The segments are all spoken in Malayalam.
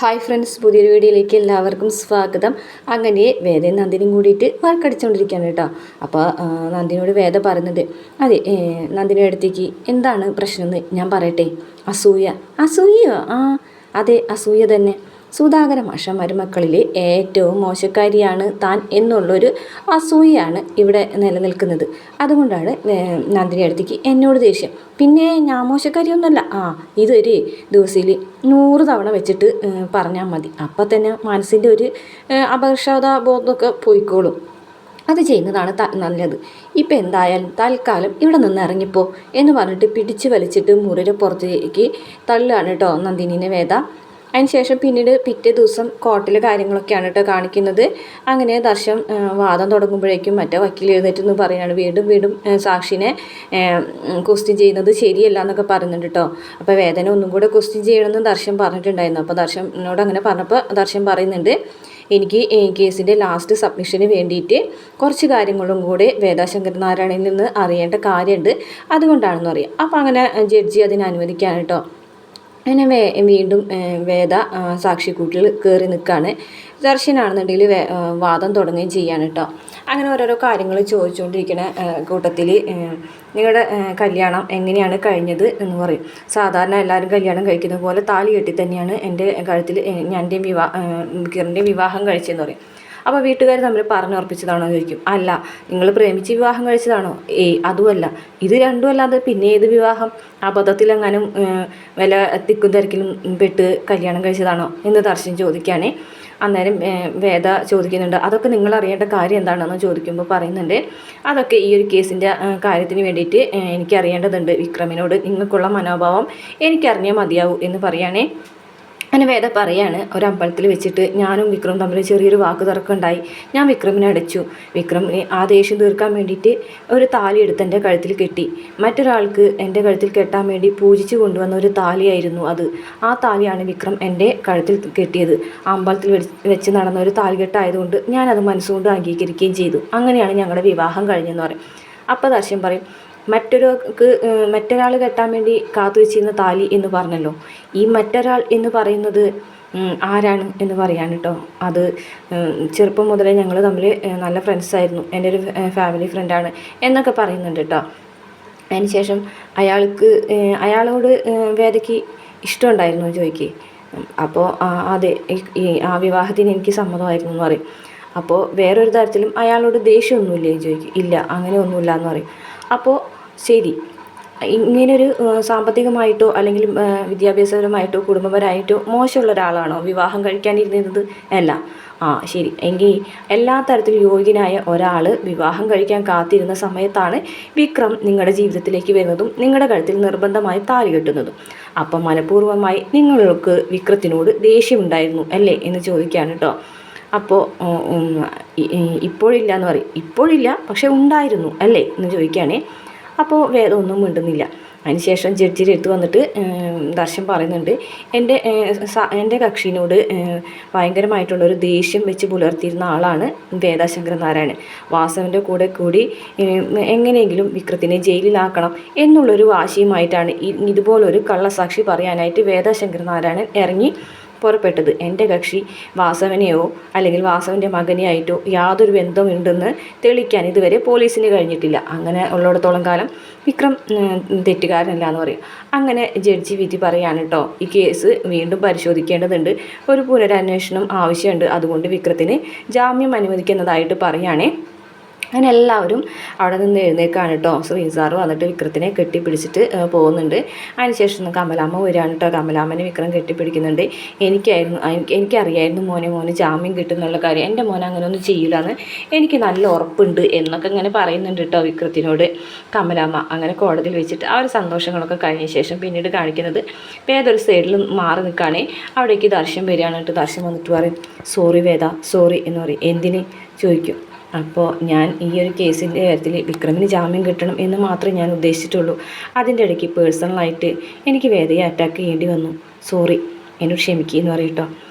ഹായ് ഫ്രണ്ട്സ്, പുതിയൊരു വീഡിയോയിലേക്ക് എല്ലാവർക്കും സ്വാഗതം. അങ്ങനെ വേദയും നന്ദിനിയും കൂടിയിട്ട് വഴക്കടിച്ചുകൊണ്ടിരിക്കുകയാണ് കേട്ടോ. അപ്പോൾ നന്ദിനിയോട് വേദ പറയുന്നത്, അതെ നന്ദിനിയുടെ അടുത്തേക്ക് എന്താണ് പ്രശ്നമെന്ന് ഞാൻ പറയട്ടെ. അസൂയയോ? അതെ, അസൂയ തന്നെ. സുധാകര മാഷ മരുമക്കളിലെ ഏറ്റവും മോശക്കാരിയാണ് താൻ എന്നുള്ളൊരു അസൂയയാണ് ഇവിടെ നിലനിൽക്കുന്നത്. അതുകൊണ്ടാണ് നന്ദിനി അടുത്തേക്ക് എന്നോട് ദേഷ്യം. പിന്നെ ഞാൻ മോശക്കാരിയൊന്നുമല്ല. ഇതൊരു ദിവസത്തിൽ 100 തവണ വെച്ചിട്ട് പറഞ്ഞാൽ മതി. അപ്പം തന്നെ മനസ്സിൻ്റെ ഒരു അപകർഷതാ ബോധമൊക്കെ പോയിക്കോളും. അത് ചെയ്യുന്നതാണ് നല്ലത്. ഇപ്പം എന്തായാലും തൽക്കാലം ഇവിടെ നിന്ന് ഇറങ്ങിപ്പോ എന്ന് പറഞ്ഞിട്ട് പിടിച്ച് വലിച്ചിട്ട് മുറിയുടെ പുറത്തേക്ക് തള്ളുകയാണ് കേട്ടോ നന്ദിനിനെ വേദ. അതിനുശേഷം പിന്നീട് പിറ്റേ ദിവസം കോർട്ടിലെ കാര്യങ്ങളൊക്കെയാണ് കേട്ടോ കാണിക്കുന്നത്. അങ്ങനെ ദർശൻ വാദം തുടങ്ങുമ്പോഴേക്കും മറ്റേ വക്കീൽ എഴുന്നേറ്റെന്ന് പറയുകയാണ്, വീണ്ടും സാക്ഷിനെ ക്വസ്റ്റ്യൻ ചെയ്യുന്നത് ശരിയല്ല എന്നൊക്കെ പറയുന്നുണ്ട് കേട്ടോ. അപ്പോൾ വേദന ഒന്നും കൂടെ ക്വസ്റ്റ്യൻ ചെയ്യണമെന്ന് ദർശൻ പറഞ്ഞിട്ടുണ്ടായിരുന്നു. അപ്പോൾ ദർശനോട് അങ്ങനെ പറഞ്ഞപ്പോൾ ദർശൻ പറയുന്നുണ്ട്, എനിക്ക് കേസിൻ്റെ ലാസ്റ്റ് സബ്മിഷന് വേണ്ടിയിട്ട് കുറച്ച് കാര്യങ്ങളും കൂടെ വേദാശങ്കർ നാരായണയിൽ നിന്ന് അറിയേണ്ട കാര്യമുണ്ട്, അതുകൊണ്ടാണെന്ന് അറിയാം. അപ്പോൾ അങ്ങനെ ജഡ്ജി അതിന് അനുവദിക്കുകയാണ് കേട്ടോ. അങ്ങനെ വീണ്ടും വേദ സാക്ഷിക്കൂട്ടിൽ കയറി നിൽക്കുകയാണ്. ദർശനാണെന്നുണ്ടെങ്കിൽ വാദം തുടങ്ങുകയും ചെയ്യാണ് കേട്ടോ. അങ്ങനെ ഓരോരോ കാര്യങ്ങൾ ചോദിച്ചുകൊണ്ടിരിക്കുന്ന കൂട്ടത്തിൽ നിങ്ങളുടെ കല്യാണം എങ്ങനെയാണ് കഴിഞ്ഞത് എന്ന് പറയും. സാധാരണ എല്ലാവരും കല്യാണം കഴിക്കുന്ന പോലെ താലി കെട്ടി തന്നെയാണ് എൻ്റെ കഴുത്തിൽ ഞാൻ്റെയും കിരണിൻ്റെയും വിവാഹം കഴിച്ചതെന്ന് പറയും. അപ്പോൾ വീട്ടുകാർ തമ്മിൽ പറഞ്ഞുറപ്പിച്ചതാണോ ചോദിക്കും. അല്ല, നിങ്ങൾ പ്രേമിച്ച് വിവാഹം കഴിച്ചതാണോ? അതുമല്ല. ഇത് രണ്ടും അല്ലാതെ പിന്നെ ഏത് വിവാഹം? അബദ്ധത്തിലെങ്ങാനും വല്ല തിക്കും തിരക്കിലും പെട്ട് കല്യാണം കഴിച്ചതാണോ എന്ന് ദർശൻ ചോദിക്കുകയാണേ. അന്നേരം വേദ ചോദിക്കുന്നുണ്ട്, അതൊക്കെ നിങ്ങൾ അറിയേണ്ട കാര്യം എന്താണെന്ന് ചോദിക്കുമ്പോൾ പറയുന്നുണ്ട്, അതൊക്കെ ഈ ഒരു കേസിൻ്റെ കാര്യത്തിന് വേണ്ടിയിട്ട് എനിക്കറിയേണ്ടതുണ്ട്. വിക്രമിനോട് നിങ്ങൾക്കുള്ള മനോഭാവം എനിക്കറിഞ്ഞാൽ മതിയാവൂ എന്ന് പറയുകയാണേ. അങ്ങനെ വേദ പറയാണ്, ഒരു അമ്പലത്തിൽ വെച്ചിട്ട് ഞാനും വിക്രം തമ്മിൽ ചെറിയൊരു വാക്ക് തർക്കമുണ്ടായി. ഞാൻ വിക്രമിനെ അടച്ചു. വിക്രമിനെ ആ ദേഷ്യം തീർക്കാൻ വേണ്ടിയിട്ട് ഒരു താലി എടുത്ത് എൻ്റെ കഴുത്തിൽ കെട്ടി. മറ്റൊരാൾക്ക് എൻ്റെ കഴുത്തിൽ കെട്ടാൻ വേണ്ടി പൂജിച്ച് കൊണ്ടുവന്ന ഒരു താലിയായിരുന്നു അത്. ആ താലിയാണ് വിക്രം എൻ്റെ കഴുത്തിൽ കെട്ടിയത്. ആ അമ്പലത്തിൽ വെച്ച് നടന്ന ഒരു താലികെട്ടായതുകൊണ്ട് ഞാനത് മനസ്സുകൊണ്ട് അംഗീകരിക്കുകയും ചെയ്തു. അങ്ങനെയാണ് ഞങ്ങളുടെ വിവാഹം കഴിഞ്ഞെന്ന് പറയും. അപ്പോൾ ദർശൻ പറയും, മറ്റൊരാൾ കെട്ടാൻ വേണ്ടി കാത്തു വെച്ചിരുന്ന താലി എന്ന് പറഞ്ഞല്ലോ, ഈ മറ്റൊരാൾ എന്ന് പറയുന്നത് ആരാണ് എന്ന് പറയാൻ കേട്ടോ. അത് ചെറുപ്പം മുതലേ ഞങ്ങൾ തമ്മിൽ നല്ല ഫ്രണ്ട്സായിരുന്നു, എൻ്റെ ഒരു ഫാമിലി ഫ്രണ്ടാണ് എന്നൊക്കെ പറയുന്നുണ്ട് കേട്ടോ. അതിനുശേഷം അയാളോട് വേദയ്ക്ക് ഇഷ്ടമുണ്ടായിരുന്നു ചോദിക്കുക. അപ്പോൾ അതെ, ആ വിവാഹത്തിന് എനിക്ക് സമ്മതമായിരുന്നു എന്ന് പറയും. അപ്പോൾ വേറൊരു തരത്തിലും അയാളോട് ദേഷ്യമൊന്നുമില്ലേ ചോദിക്കും. ഇല്ല, അങ്ങനെ ഒന്നുമില്ല എന്ന് പറയും. അപ്പോൾ ശരി, ഇങ്ങനൊരു സാമ്പത്തികമായിട്ടോ അല്ലെങ്കിൽ വിദ്യാഭ്യാസപരമായിട്ടോ കുടുംബപരമായിട്ടോ മോശമുള്ള ഒരാളാണോ വിവാഹം കഴിക്കാനിരുന്നത്? അല്ല. ശരി, എങ്കിൽ എല്ലാ തരത്തിലും യോഗ്യനായ ഒരാൾ വിവാഹം കഴിക്കാൻ കാത്തിരുന്ന സമയത്താണ് വിക്രം നിങ്ങളുടെ ജീവിതത്തിലേക്ക് വരുന്നതും നിങ്ങളുടെ കഴുത്തിൽ നിർബന്ധമായി താലി കെട്ടുന്നതും. അപ്പം മനഃപൂർവ്വമായി നിങ്ങൾക്ക് വിക്രത്തിനോട് ദേഷ്യമുണ്ടായിരുന്നു അല്ലേ എന്ന് ചോദിക്കുകയാണ് കേട്ടോ. അപ്പോൾ ഇപ്പോഴില്ല എന്ന് പറയും. ഇപ്പോഴില്ല, പക്ഷെ ഉണ്ടായിരുന്നു അല്ലേ എന്ന് ചോദിക്കുകയാണേ. അപ്പോൾ വേദം ഒന്നും മിണ്ടുന്നില്ല. അതിനുശേഷം ജഡ്ജിയുടെ അടുത്ത് വന്നിട്ട് ദർശൻ പറയുന്നുണ്ട്, എൻ്റെ കക്ഷിനോട് ഭയങ്കരമായിട്ടുള്ളൊരു ദേഷ്യം വെച്ച് പുലർത്തിയിരുന്ന ആളാണ് വേദാശങ്കർ നാരായണൻ. വാസവൻ്റെ കൂടെ കൂടി എങ്ങനെയെങ്കിലും വിക്രത്തിനെ ജയിലിലാക്കണം എന്നുള്ളൊരു വാശിയുമായിട്ടാണ് ഇതുപോലൊരു കള്ളസാക്ഷി പറയാനായിട്ട് വേദാശങ്കർ നാരായണൻ ഇറങ്ങി പുറപ്പെട്ടത്. എൻ്റെ കക്ഷി വാസവനെയോ അല്ലെങ്കിൽ വാസവൻ്റെ മകനെയായിട്ടോ യാതൊരു ബന്ധമുണ്ടെന്ന് തെളിയിക്കാൻ ഇതുവരെ പോലീസിന് കഴിഞ്ഞിട്ടില്ല. അങ്ങനെ ഉള്ളിടത്തോളം കാലം വിക്രം തെറ്റുകാരനല്ല എന്ന് പറയും. അങ്ങനെ ജഡ്ജി വിധി പറയാണ് കേട്ടോ, ഈ കേസ് വീണ്ടും പരിശോധിക്കേണ്ടതുണ്ട്, ഒരു പുനരന്വേഷണം ആവശ്യമുണ്ട്, അതുകൊണ്ട് വിക്രത്തിന് ജാമ്യം അനുവദിക്കുന്നതായിട്ട് പറയുകയാണേ. അങ്ങനെ എല്ലാവരും അവിടെ നിന്ന് എഴുന്നേൽക്കാണ് കേട്ടോ. ശ്രീസാറ് വന്നിട്ട് വിക്രത്തിനെ കെട്ടിപ്പിടിച്ചിട്ട് പോകുന്നുണ്ട്. അതിനുശേഷം കമലാമ്മ വരികയാണ് കേട്ടോ. കമലാമ്മനെ വിക്രം കെട്ടിപ്പിടിക്കുന്നുണ്ട്. എനിക്കറിയായിരുന്നു മോന് ജാമ്യം കിട്ടുന്നുള്ള കാര്യം. എൻ്റെ മോൻ അങ്ങനെ ഒന്നും ചെയ്യില്ലാന്ന് എനിക്ക് നല്ല ഉറപ്പുണ്ട് എന്നൊക്കെ ഇങ്ങനെ പറയുന്നുണ്ട് കേട്ടോ വിക്രത്തിനോട് കമലാമ്മ. അങ്ങനെ കോടതിയിൽ വെച്ചിട്ട് ആ ഒരു സന്തോഷങ്ങളൊക്കെ കഴിഞ്ഞ ശേഷം പിന്നീട് കാണിക്കുന്നത് വേദൊരു സൈഡിൽ മാറി നിൽക്കുകയാണേ. അവിടേക്ക് ദർശൻ വരികയാണ് കേട്ടോ. ദർശൻ വന്നിട്ട് പറയും, സോറി വേദ, സോറി എന്ന് പറയും. എന്തിന് ചോദിക്കും. അപ്പോൾ ഞാൻ ഈ ഒരു കേസിൻ്റെ കാര്യത്തിൽ വിക്രമിന് ജാമ്യം കിട്ടണം എന്ന് മാത്രമേ ഞാൻ ഉദ്ദേശിച്ചിട്ടുള്ളൂ. അതിൻ്റെ ഇടയ്ക്ക് പേഴ്സണലായിട്ട് എനിക്ക് വേദയെ അറ്റാക്ക് ചെയ്യേണ്ടി വന്നു. സോറി, എന്നോട് ക്ഷമിക്കുക എന്ന് പറയട്ടോ.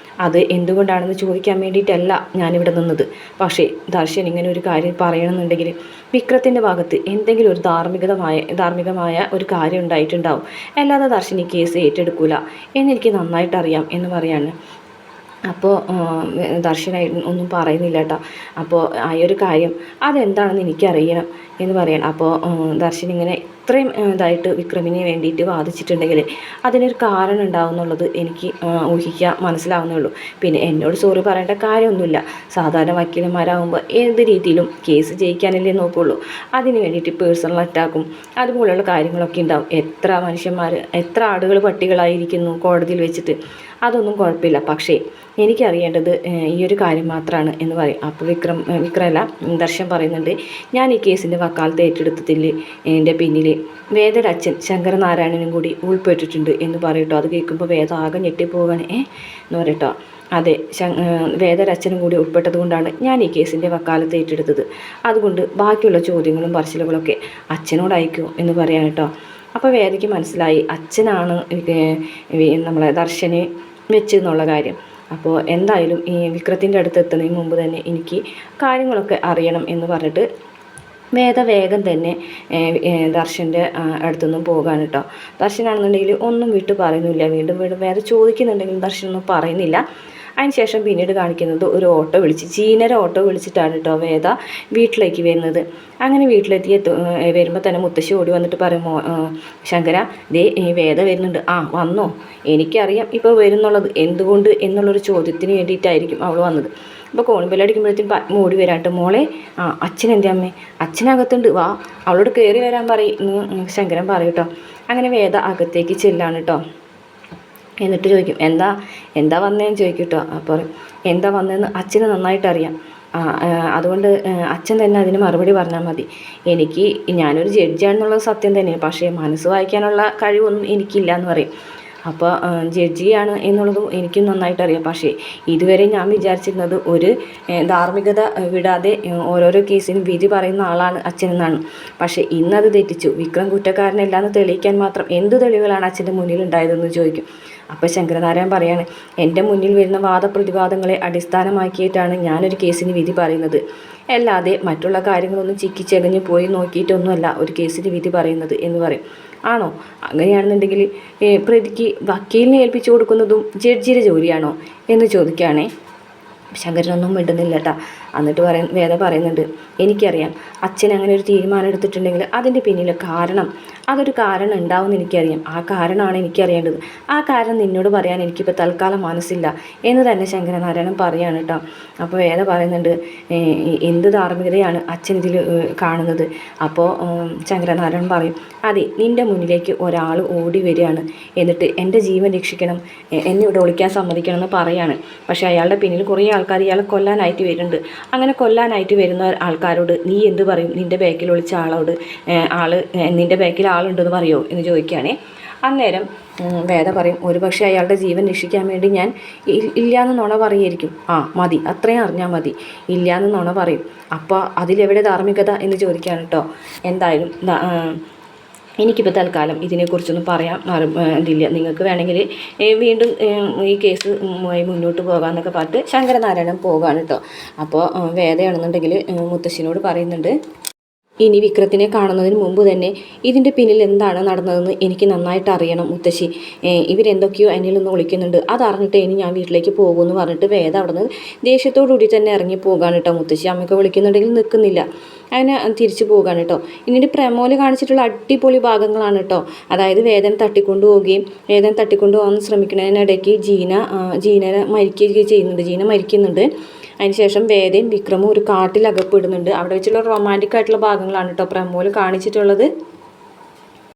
അത് എന്തുകൊണ്ടാണെന്ന് ചോദിക്കാൻ വേണ്ടിയിട്ടല്ല ഞാനിവിടെ നിന്നത്. പക്ഷേ ദർശൻ ഇങ്ങനെ ഒരു കാര്യം പറയണമെന്നുണ്ടെങ്കിൽ വിക്രത്തിൻ്റെ ഭാഗത്ത് എന്തെങ്കിലും ഒരു ധാർമ്മികമായ ഒരു കാര്യം ഉണ്ടായിട്ടുണ്ടാവും. അല്ലാതെ ദർശൻ ഈ കേസ് ഏറ്റെടുക്കില്ല എന്നെനിക്ക് നന്നായിട്ടറിയാം എന്ന് പറയാണ്. അപ്പോൾ ദർശനായി ഒന്നും പറയുന്നില്ല കേട്ടോ. അപ്പോൾ ആ ഒരു കാര്യം അതെന്താണെന്ന് എനിക്കറിയണം എന്ന് പറയണം. അപ്പോൾ ദർശൻ ഇങ്ങനെ ഇത്രയും ഇതായിട്ട് വിക്രമിന് വേണ്ടിയിട്ട് വാദിച്ചിട്ടുണ്ടെങ്കിൽ അതിനൊരു കാരണം ഉണ്ടാവും എന്നുള്ളത് എനിക്ക് ഊഹിക്കാൻ മനസ്സിലാവുന്നേ ഉള്ളൂ. പിന്നെ എന്നോട് സോറി പറയേണ്ട കാര്യമൊന്നുമില്ല. സാധാരണ വക്കീലന്മാരാകുമ്പോൾ ഏത് രീതിയിലും കേസ് ജയിക്കാനല്ലേ നോക്കുള്ളൂ. അതിന് വേണ്ടിയിട്ട് പേഴ്സണൽ അറ്റാക്കും അതുപോലെയുള്ള കാര്യങ്ങളൊക്കെ ഉണ്ടാവും. എത്ര മനുഷ്യന്മാർ, എത്ര ആടുകൾ പട്ടികളായിരിക്കുന്നു കോടതിയിൽ വെച്ചിട്ട്, അതൊന്നും കുഴപ്പമില്ല. പക്ഷേ എനിക്കറിയേണ്ടത് ഈ ഒരു കാര്യം മാത്രമാണ് എന്ന് പറയും. അപ്പോൾ വിക്രമല്ല ദർശൻ പറയുന്നുണ്ട്, ഞാൻ ഈ കേസിൻ്റെ വക്കാലത്ത് ഏറ്റെടുത്തതിൽ എൻ്റെ പിന്നിൽ വേദയുടെ അച്ഛൻ ശങ്കരനാരായണനും കൂടി ഉൾപ്പെട്ടിട്ടുണ്ട് എന്ന് പറയട്ടോ. അത് കേൾക്കുമ്പോൾ വേദ ആകെ ഞെട്ടിപ്പോവുകയാണ്. എന്ന് പറയട്ടോ. അതെ, വേദയുടെ അച്ഛനും കൂടി ഉൾപ്പെട്ടത് കൊണ്ടാണ് ഞാൻ ഈ കേസിൻ്റെ വക്കാലത്ത് ഏറ്റെടുത്തത്. അതുകൊണ്ട് ബാക്കിയുള്ള ചോദ്യങ്ങളും പറച്ചിലുകളൊക്കെ അച്ഛനോടായിരിക്കും എന്ന് പറയാൻ കേട്ടോ. അപ്പോൾ വേദയ്ക്ക് മനസ്സിലായി അച്ഛനാണ് നമ്മളെ ദർശനെ വെച്ചെന്നുള്ള കാര്യം. അപ്പോൾ എന്തായാലും ഈ വിക്രത്തിൻ്റെ അടുത്ത് എത്തുന്നതിന് മുമ്പ് തന്നെ എനിക്ക് കാര്യങ്ങളൊക്കെ അറിയണം എന്ന് പറഞ്ഞിട്ട് വേദ വേഗം തന്നെ ദർശൻ്റെ അടുത്തുനിന്നും പോകാൻ കേട്ടോ. ദർശനാണെന്നുണ്ടെങ്കിൽ ഒന്നും വിട്ട് പറയുന്നില്ല. വീണ്ടും വേദ ചോദിക്കുന്നുണ്ടെങ്കിലും ദർശനൊന്നും പറയുന്നില്ല. അതിനുശേഷം പിന്നീട് കാണിക്കുന്നത് ഒരു ഓട്ടോ വിളിച്ച്, ജീനര ഓട്ടോ വിളിച്ചിട്ടാണ് കേട്ടോ വേദ വീട്ടിലേക്ക് വരുന്നത്. അങ്ങനെ വീട്ടിലെത്തി വരുമ്പോൾ തന്നെ മുത്തശ്ശി ഓടി വന്നിട്ട് പറയുമോ, ശങ്കര ദേ വേദ വരുന്നുണ്ട്. ആ വന്നോ? എനിക്കറിയാം ഇപ്പോൾ വരുന്നുള്ളത്, എന്തുകൊണ്ട് എന്നുള്ളൊരു ചോദ്യത്തിന് വേണ്ടിയിട്ടായിരിക്കും അവൾ വന്നത്. അപ്പോൾ കോണിമ്പല്ലടിക്കുമ്പോഴത്തേക്കും ഓടി വരാട്ടോ. മോളെ, അച്ഛൻ എൻ്റെ അമ്മേ, അച്ഛനകത്തുണ്ട്, വാ അവളോട് കയറി വരാൻ പറയും ശങ്കരൻ പറയും. അങ്ങനെ വേദ അകത്തേക്ക് ചെല്ലാണ് കേട്ടോ. എന്നിട്ട് ചോദിക്കും, എന്താ വന്നതെന്ന് ചോദിക്കും കേട്ടോ. അപ്പോൾ എന്താ വന്നതെന്ന് അച്ഛന് നന്നായിട്ട് അറിയാം. അതുകൊണ്ട് അച്ഛൻ തന്നെ അതിന് മറുപടി പറഞ്ഞാൽ മതി. ഞാനൊരു ജഡ്ജിയാണെന്നുള്ളത് സത്യം തന്നെയാണ്, പക്ഷേ മനസ്സ് വായിക്കാനുള്ള കഴിവൊന്നും എനിക്കില്ല എന്ന് പറയും. അപ്പോൾ ജഡ്ജിയാണ് എന്നുള്ളതും എനിക്കും നന്നായിട്ട് അറിയാം. പക്ഷേ ഇതുവരെ ഞാൻ വിചാരിച്ചിരുന്നത് ഒരു ധാർമ്മികത വിടാതെ ഓരോരോ കേസിനും വിധി പറയുന്ന ആളാണ് അച്ഛനെന്നാണ്. പക്ഷേ ഇന്നത് തെറ്റിച്ചു. വിക്രം കുറ്റക്കാരനല്ലാന്ന് തെളിയിക്കാൻ മാത്രം എന്ത് തെളിവുകളാണ് അച്ഛൻ്റെ മുന്നിൽ ഉണ്ടായതെന്ന് ചോദിക്കും. അപ്പോൾ ശങ്കരനാരായണൻ പറയാണ്, എൻ്റെ മുന്നിൽ വരുന്ന വാദപ്രതിവാദങ്ങളെ അടിസ്ഥാനമാക്കിയിട്ടാണ് ഞാനൊരു കേസിന് വിധി പറയുന്നത്, അല്ലാതെ മറ്റുള്ള കാര്യങ്ങളൊന്നും ചിക്കിച്ചെകഞ്ഞ് പോയി നോക്കിയിട്ടൊന്നുമല്ല ഒരു കേസിന് വിധി പറയുന്നത് എന്ന് പറയും. ആണോ? അങ്ങനെയാണെന്നുണ്ടെങ്കിൽ പ്രതിക്ക് വക്കീലിനെ ഏൽപ്പിച്ചു കൊടുക്കുന്നതും ജഡ്ജിയുടെ ജോലിയാണോ എന്ന് ചോദിക്കുകയാണേ. ശങ്കരനൊന്നും മിണ്ടുന്നില്ല കേട്ടോ. എന്നിട്ട് വേദ പറയുന്നുണ്ട്, എനിക്കറിയാം അച്ഛൻ അങ്ങനെ ഒരു തീരുമാനം എടുത്തിട്ടുണ്ടെങ്കിൽ അതിൻ്റെ പിന്നിൽ അതൊരു കാരണം ഉണ്ടാവുമെന്ന് എനിക്കറിയാം. ആ കാരണമാണ് എനിക്കറിയേണ്ടത്. ആ കാരണം നിന്നോട് പറയാൻ എനിക്കിപ്പോൾ തൽക്കാലം മനസ്സില്ല എന്ന് തന്നെ ശങ്കരനാരായണൻ പറയാണ് കേട്ടോ. അപ്പോൾ വേദ പറയുന്നുണ്ട്, എന്ത് ധാർമ്മികതയാണ് അച്ഛൻ ഇതിൽ കാണുന്നത്? അപ്പോൾ ശങ്കരനാരായണൻ പറയും, അതെ, നിൻ്റെ മുന്നിലേക്ക് ഒരാൾ ഓടി വരികയാണ്, എന്നിട്ട് എൻ്റെ ജീവൻ രക്ഷിക്കണം, എന്നെ ഇവിടെ ഒളിക്കാൻ സമ്മതിക്കണം എന്ന് പറയാണ്. പക്ഷേ അയാളുടെ പിന്നിൽ കുറേ ആൾക്കാർ ഇയാളെ കൊല്ലാനായിട്ട് വരുന്നുണ്ട്. അങ്ങനെ കൊല്ലാനായിട്ട് വരുന്ന ആൾക്കാരോട് നീ എന്ത് പറയും? നിൻ്റെ ബാക്കിൽ ഒളിച്ച ആളോട് നിൻ്റെ ബാക്കിൽ ആളുണ്ടെന്ന് പറയുമോ എന്ന് ചോദിക്കുകയാണേ. അന്നേരം വേദ പറയും, ഒരുപക്ഷെ അയാളുടെ ജീവൻ രക്ഷിക്കാൻ വേണ്ടി ഞാൻ ഇല്ലയെന്ന് നുണ പറയുമായിരിക്കും. മതി, അത്രയും അറിഞ്ഞാൽ മതി, ഇല്ലയെന്ന് നുണ പറയും. അപ്പോൾ അതിലെവിടെ ധാർമ്മികത എന്ന് ചോദിക്കുകയാണ് കേട്ടോ. എന്തായാലും എനിക്കിപ്പോൾ തൽക്കാലം ഇതിനെക്കുറിച്ചൊന്നും പറയാൻ ഇതില്ല. നിങ്ങൾക്ക് വേണമെങ്കിൽ വീണ്ടും ഈ കേസ് മുന്നോട്ട് പോകാമെന്നൊക്കെ പറഞ്ഞിട്ട് ശങ്കരനാരായണൻ പോകാണ് കേട്ടോ. അപ്പോൾ വേദയാണെന്നുണ്ടെങ്കിൽ മുത്തശ്ശിനോട് പറയുന്നുണ്ട്, ഇനി വിക്രത്തിനെ കാണുന്നതിന് മുമ്പ് തന്നെ ഇതിൻ്റെ പിന്നിൽ എന്താണ് നടന്നതെന്ന് എനിക്ക് നന്നായിട്ട് അറിയണം മുത്തശ്ശി. ഇവരെന്തൊക്കെയോ എന്നിൽ നിന്ന് വിളിക്കുന്നുണ്ട്, അതറിഞ്ഞിട്ട് ഇനി ഞാൻ വീട്ടിലേക്ക് പോകുമെന്ന് പറഞ്ഞിട്ട് വേദ അവിടെ നിന്ന് ദേഷ്യത്തോടുകൂടി തന്നെ ഇറങ്ങി പോകാണ് കേട്ടോ. മുത്തശ്ശി അമ്മയ്ക്ക് വിളിക്കുന്നുണ്ടെങ്കിൽ നിൽക്കുന്നില്ല, അങ്ങനെ തിരിച്ചു പോകാണ് കേട്ടോ. പിന്നീട് പ്രമോല് കാണിച്ചിട്ടുള്ള അടിപൊളി ഭാഗങ്ങളാണ് കേട്ടോ. അതായത് വേദന തട്ടിക്കൊണ്ടു പോകാൻ ശ്രമിക്കുന്നതിനിടയ്ക്ക് ജീനനെ മരിക്കുകയൊക്കെ ചെയ്യുന്നുണ്ട്. ജീന മരിക്കുന്നുണ്ട്. അതിനുശേഷം വേദയും വിക്രമും ഒരു കാട്ടിൽ അകപ്പെടുന്നുണ്ട്. അവിടെ വെച്ചുള്ള റൊമാൻറ്റിക് ആയിട്ടുള്ള ഭാഗങ്ങളാണ് കേട്ടോ പ്രമോല് കാണിച്ചിട്ടുള്ളത്.